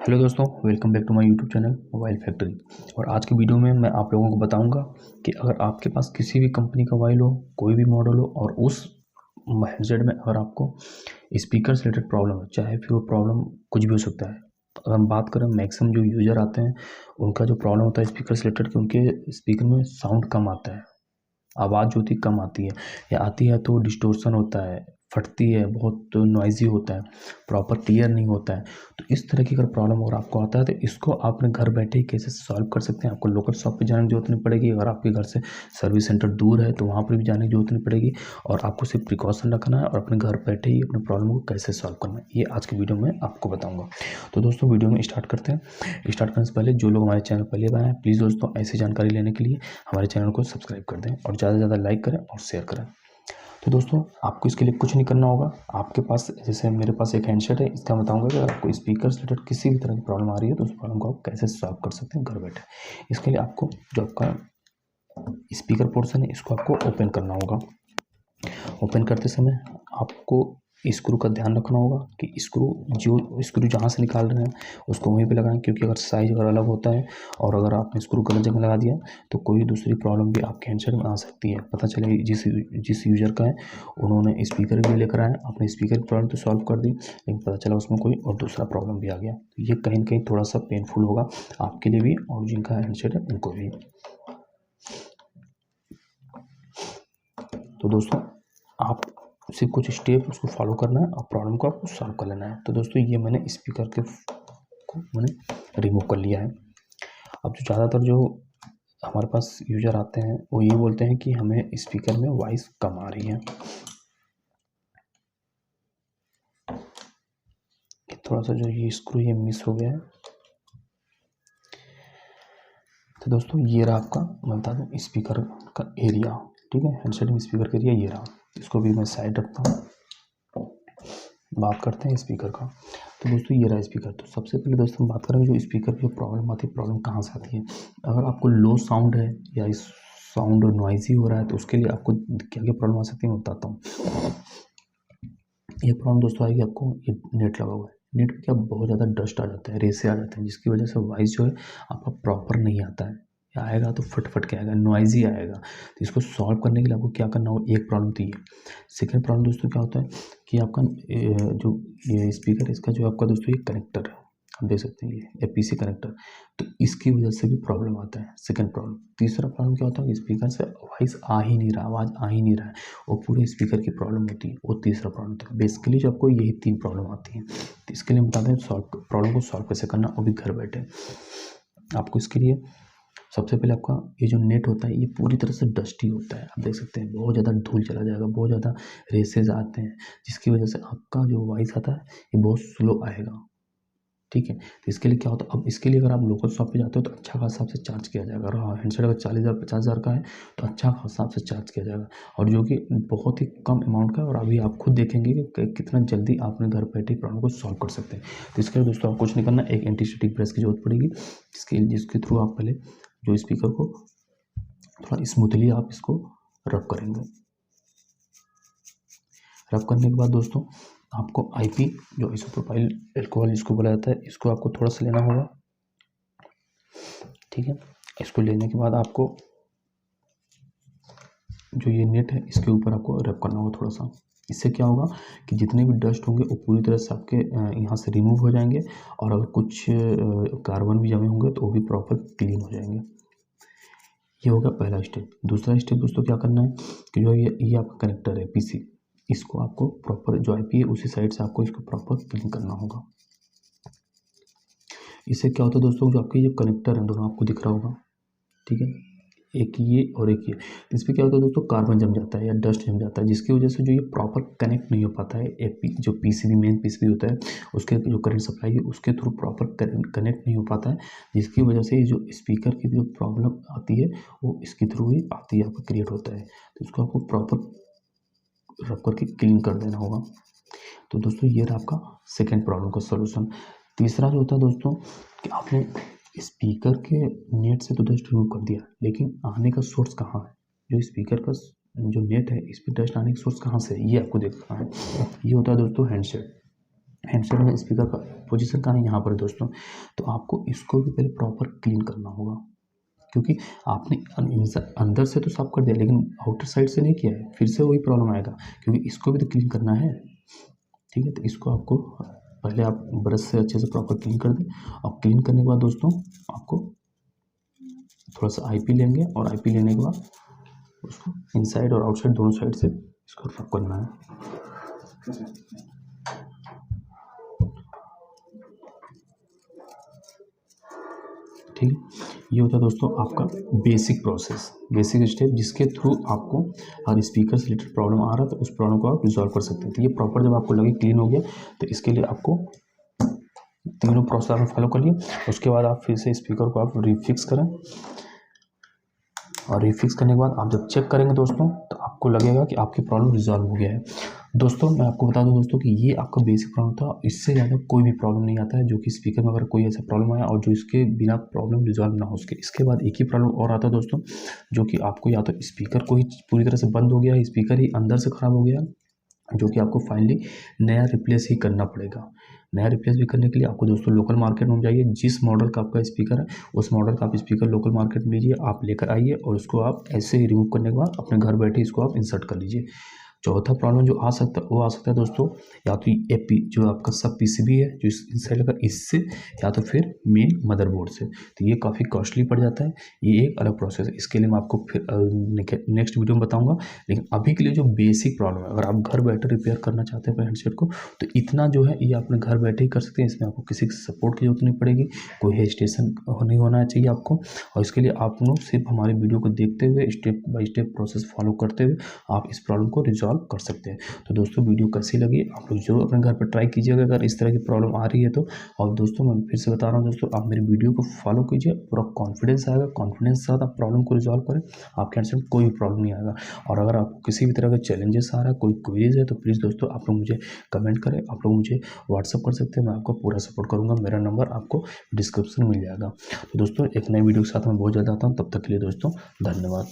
Hello दोस्तों, welcome back to my YouTube channel mobile factory. और आज की वीडियो में मैं आप लोगों को बताऊंगा कि अगर आपके पास किसी भी कंपनी का मोबाइल हो, कोई भी मॉडल हो और उस हैंडसेट में अगर आपको स्पीकर से रिलेटेड प्रॉब्लम हो, चाहे फिर वो प्रॉब्लम कुछ भी हो सकता है। अगर हम बात करें मैक्सिमम जो यूज़र आते हैं उनका जो प्रॉब्लम होता है स्पीकर से रिलेटेड कि उनके स्पीकर में साउंड कम आता है, आवाज़ जो होती है कम आती है, या आती है तो डिस्टोर्शन होता है, फटती है, बहुत नॉइज़ी होता है, प्रॉपर क्लियर नहीं होता है। तो इस तरह की अगर प्रॉब्लम अगर आपको आता है तो इसको आपने घर बैठे ही कैसे सॉल्व कर सकते हैं। आपको लोकल शॉप पे जाने की ज़रूरत नहीं पड़ेगी। अगर आपके घर से सर्विस सेंटर दूर है तो वहाँ पर भी जाने की ज़रूरत नहीं पड़ेगी, और आपको सिर्फ प्रिकॉशन रखना है और अपने घर बैठे ही अपने प्रॉब्लम को कैसे सॉल्व करना है, ये आज की वीडियो में आपको बताऊँगा। तो दोस्तों वीडियो में स्टार्ट करते हैं। स्टार्ट करने से पहले जो लोग हमारे चैनल पहले बार आए हैं, प्लीज़ दोस्तों ऐसी जानकारी लेने के लिए हमारे चैनल को सब्सक्राइब कर दें और ज़्यादा से ज़्यादा लाइक करें और शेयर करें। तो दोस्तों आपको इसके लिए कुछ नहीं करना होगा। आपके पास जैसे मेरे पास एक हैंडसेट है, इसका बताऊंगा कि अगर आपको स्पीकर से रिलेटेड किसी भी तरह की प्रॉब्लम आ रही है तो उस प्रॉब्लम को आप कैसे सॉल्व कर सकते हैं घर बैठे। इसके लिए आपको जो आपका स्पीकर पोर्शन है इसको आपको ओपन करना होगा। ओपन करते समय आपको स्क्रू का ध्यान रखना होगा कि स्क्रू जहाँ से निकाल रहे हैं उसको वहीं पे लगाएं, क्योंकि अगर साइज अगर अलग होता है और अगर आपने स्क्रू गलत जगह लगा दिया तो कोई दूसरी प्रॉब्लम भी आपके हैंडसेट में आ सकती है। पता चले जिस यूज़र का है उन्होंने स्पीकर भी लेकर आए, अपने स्पीकर की प्रॉब्लम तो सॉल्व कर दी, लेकिन पता चला उसमें कोई और दूसरा प्रॉब्लम भी आ गया। तो ये कहीं ना कहीं थोड़ा सा पेनफुल होगा आपके लिए भी और जिनका हैंडसेट है उनको भी। तो दोस्तों आप सिर्फ कुछ स्टेप उसको फॉलो करना है और प्रॉब्लम को आपको सॉल्व कर लेना है। तो दोस्तों ये मैंने स्पीकर को मैंने रिमूव कर लिया है। अब जो ज़्यादातर जो हमारे पास यूज़र आते हैं वो ये बोलते हैं कि हमें स्पीकर में वॉइस कम आ रही है। थोड़ा सा जो ये स्क्रू ये मिस हो गया है। तो दोस्तों ये रहा आपका, मैं बता दूँ, स्पीकर का एरिया। ठीक है, हैंडसेट में स्पीकर का एरिया ये रहा। इसको भी मैं साइड रखता हूँ। बात करते हैं स्पीकर का। तो दोस्तों ये रहा स्पीकर। तो सबसे पहले दोस्तों हम बात करेंगे जो स्पीकर की प्रॉब्लम आती है, प्रॉब्लम कहाँ से आती है। अगर आपको लो साउंड है या इस साउंड नॉइजी हो रहा है तो उसके लिए आपको क्या क्या प्रॉब्लम आ सकती है मैं बताता हूँ। ये प्रॉब्लम दोस्तों आएगी आपको, ये नेट लगा हुआ है, नेट पे क्या बहुत ज़्यादा डस्ट आ जाता है, रेसे आ जाते हैं, जिसकी वजह से वॉइस जो है आपका प्रॉपर नहीं आता है, या आएगा तो फट फट के आएगा, नॉइजी आएगा। तो इसको सॉल्व करने के लिए आपको क्या करना होगा, एक प्रॉब्लम तो ये। सेकेंड प्रॉब्लम दोस्तों क्या होता है कि आपका जो ये स्पीकर इसका जो आपका दोस्तों ये कनेक्टर है, आप देख सकते हैं ये पीसी कनेक्टर, तो इसकी वजह से भी प्रॉब्लम आता है। Second problem. तीसरा प्रॉब्लम क्या होता है कि स्पीकर से वॉइस आ ही नहीं रहा, आवाज़ आ ही नहीं रहा है, वो पूरे स्पीकर की प्रॉब्लम होती है। वो तीसरा प्रॉब्लम होता है। बेसिकली जो आपको यही 3 प्रॉब्लम आती हैं। तो इसके लिए हम बताते हैं प्रॉब्लम को सॉल्व कैसे करना, वो भी घर बैठे। आपको इसके लिए सबसे पहले आपका ये जो नेट होता है ये पूरी तरह से डस्टी होता है, आप देख सकते हैं बहुत ज़्यादा धूल चला जाएगा, बहुत ज़्यादा रेसेस आते हैं, जिसकी वजह से आपका जो वॉइस आता है ये बहुत स्लो आएगा। ठीक है, तो इसके लिए क्या होता है, अब इसके लिए अगर आप लोकल शॉप पे जाते हो तो अच्छा खासा आपसे चार्ज किया जाएगा। अगर हैंडसेट अगर 40,000 50,000 का है तो अच्छा खासा आपसे चार्ज किया जाएगा, और जो कि बहुत ही कम अमाउंट का है। और अभी आप खुद देखेंगे कि कितना जल्दी आप अपने घर बैठे प्रॉब्लम को सॉल्व कर सकते हैं। तो इसके लिए दोस्तों आप कुछ नहीं करना, एक एंटीस्टैटिक ब्रश की जरूरत पड़ेगी, जिसके थ्रू आप पहले जो स्पीकर को थोड़ा स्मूथली आप इसको रब करेंगे। रब करने के बाद दोस्तों आपको आईपी जो आइसोप्रोपाइल अल्कोहल इसको बोला जाता है, इसको आपको थोड़ा सा लेना होगा। ठीक है, इसको लेने के बाद आपको जो ये नेट है इसके ऊपर आपको रब करना होगा थोड़ा सा। इससे क्या होगा कि जितने भी डस्ट होंगे वो पूरी तरह से आपके यहाँ से रिमूव हो जाएंगे, और अगर कुछ कार्बन भी जमे होंगे तो वो भी प्रॉपर क्लीन हो जाएंगे। ये होगा पहला स्टेप। दूसरा स्टेप दोस्तों क्या करना है कि जो ये आपका कनेक्टर है पीसी, इसको आपको प्रॉपर जो आईपी है उसी साइड से आपको इसको प्रॉपर क्लीन करना होगा। इससे क्या होता है दोस्तों, जो आपके ये कनेक्टर है दोनों आपको दिख रहा होगा, ठीक है, एक ये और एक ये, इस पर क्या होता है दोस्तों, कार्बन जम जाता है या डस्ट जम जाता है, जिसकी वजह से जो ये प्रॉपर कनेक्ट नहीं हो पाता है। जो पीसीबी मेन पीसीबी होता है उसके जो करंट सप्लाई है उसके थ्रू प्रॉपर कनेक्ट नहीं हो पाता है, जिसकी वजह से जो स्पीकर की जो प्रॉब्लम आती है वो इसके थ्रू ही आती है, आपको क्रिएट होता है। तो इसको आपको प्रॉपर रब करके क्लीन कर देना होगा। तो दोस्तों ये रहा आपका सेकेंड प्रॉब्लम का सोल्यूशन। तीसरा जो होता है दोस्तों कि आपने स्पीकर के नेट से तो डस्ट रिमूव कर दिया, लेकिन आने का सोर्स कहाँ है, जो स्पीकर का जो नेट है इस पर डस्ट आने का सोर्स कहाँ से है ये आपको देखना है। ये होता है दोस्तों हैंडसेट। हैंडसेट में स्पीकर का पोजीशन कहाँ है, यहाँ पर दोस्तों। तो आपको इसको भी पहले प्रॉपर क्लीन करना होगा, क्योंकि आपने अंदर से तो साफ कर दिया लेकिन आउटर साइड से नहीं किया है, फिर से वही प्रॉब्लम आएगा, क्योंकि इसको भी तो क्लीन करना है। ठीक है, तो इसको आपको पहले आप ब्रश से अच्छे से प्रॉपर क्लीन कर दें, और क्लीन करने के बाद दोस्तों आपको थोड़ा सा आईपी लेंगे, और आईपी लेने के बाद उसको इनसाइड और आउटसाइड दोनों साइड से इसको रब करना है। ठीक है, ये होता है दोस्तों आपका बेसिक प्रोसेस, बेसिक स्टेप, जिसके थ्रू आपको अगर स्पीकर से रिलेटेड प्रॉब्लम आ रहा है तो उस प्रॉब्लम को आप रिजॉल्व कर सकते हैं। तो ये प्रॉपर जब आपको लगे क्लीन हो गया, तो इसके लिए आपको तीनों प्रोसेस आप फॉलो कर लिए। उसके बाद आप फिर से स्पीकर को आप रिफिक्स करें, और रिफिक्स करने के बाद आप जब चेक करेंगे दोस्तों, तो आपको लगेगा कि आपकी प्रॉब्लम रिजॉल्व हो गया है। दोस्तों मैं आपको बता दूं दोस्तों कि ये आपका बेसिक प्रॉब्लम था, इससे ज़्यादा कोई भी प्रॉब्लम नहीं आता है जो कि स्पीकर में अगर कोई ऐसा प्रॉब्लम आया और जो इसके बिना प्रॉब्लम रिजॉल्व ना हो सके। इसके बाद एक ही प्रॉब्लम और आता है दोस्तों, जो कि आपको या तो स्पीकर को ही पूरी तरह से बंद हो गया, स्पीकर ही अंदर से ख़राब हो गया, जो कि आपको फाइनली नया रिप्लेस ही करना पड़ेगा। नया रिप्लेस भी करने के लिए आपको दोस्तों लोकल मार्केट में जाइए, जिस मॉडल का आपका स्पीकर है उस मॉडल का आप स्पीकर लोकल मार्केट में लीजिए, आप लेकर आइए, और उसको आप ऐसे ही रिमूव करने के बाद अपने घर बैठे इसको आप इंसर्ट कर लीजिए। चौथा प्रॉब्लम जो आ सकता है वो आ सकता है दोस्तों, या तो ये जो आपका सब पीसीबी है जो इनसाइड लगा इससे, या तो फिर मेन मदरबोर्ड से। तो ये काफ़ी कॉस्टली पड़ जाता है, ये एक अलग प्रोसेस है, इसके लिए मैं आपको फिर नेक्स्ट वीडियो में बताऊंगा। लेकिन अभी के लिए जो बेसिक प्रॉब्लम है, अगर आप घर बैठे रिपेयर करना चाहते हैं अपने हैंडसेट को, तो इतना जो है ये अपने घर बैठे ही कर सकते हैं। इसमें आपको किसी सपोर्ट की जरूरत नहीं पड़ेगी, कोई हेजिटेशन नहीं होना चाहिए आपको, और इसके लिए आप लोग सिर्फ हमारी वीडियो को देखते हुए step by step process follow करते हुए आप इस प्रॉब्लम को रिजॉल्व कर सकते हैं। तो दोस्तों वीडियो कैसी लगी आप लोग जरूर अपने घर पर ट्राई कीजिएगा अगर इस तरह की प्रॉब्लम आ रही है तो। और दोस्तों मैं फिर से बता रहा हूँ दोस्तों, आप मेरी वीडियो को फॉलो कीजिए, पूरा कॉन्फिडेंस आएगा, कॉन्फिडेंस के साथ आप प्रॉब्लम को रिजॉल्व करें, आपके हैंडसेट में कोई भी प्रॉब्लम नहीं आएगा। और अगर आपको किसी भी तरह का चैलेंजेस आ रहा है, कोई क्वेरीज है, तो प्लीज़ दोस्तों आप लोग मुझे कमेंट करें, आप लोग मुझे व्हाट्सअप कर सकते हैं, मैं आपको पूरा सपोर्ट करूँगा। मेरा नंबर आपको डिस्क्रिप्शन में मिल जाएगा। तो दोस्तों एक नई वीडियो के साथ मैं बहुत जल्द आता हूँ, तब तक के लिए दोस्तों धन्यवाद।